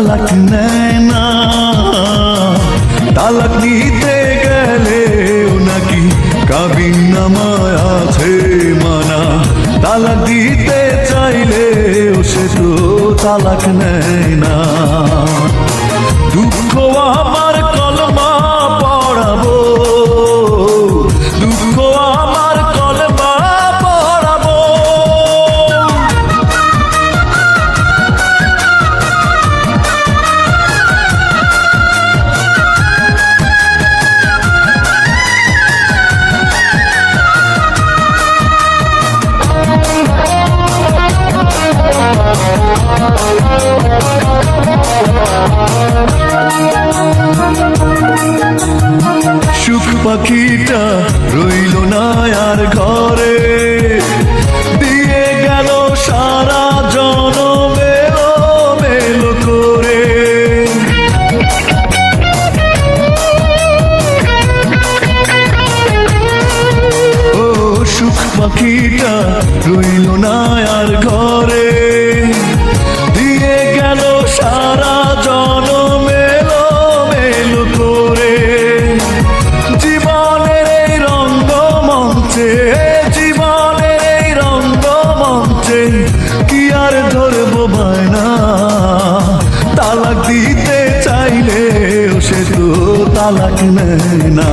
তালাক নেয় না। তালাক নিতে গেলেও নাকি কাবিননামায় আছে মানা। তালাক দিতে চাইলেও সে তো তালাক নেয় না। দুঃখ আমার কলমা পড়াবো, দুঃখ আমার কলমা পড়াবো। সুখ পাখিটা রইল না আর ঘরে, দিয়ে গেল সারা জনম এলোমেলো করে। ও সুখ পাখিটা রইল না আর ঘরে, দিয়ে গেল সারা জনম এলোমেলো করে। জীবনের এই রঙ্গমঞ্চে, জীবনের এই রঙ্গমঞ্চে কি আর ধরবো বায়না। তালাক দিতে চাইলেও সে তো তালাক নেয় না।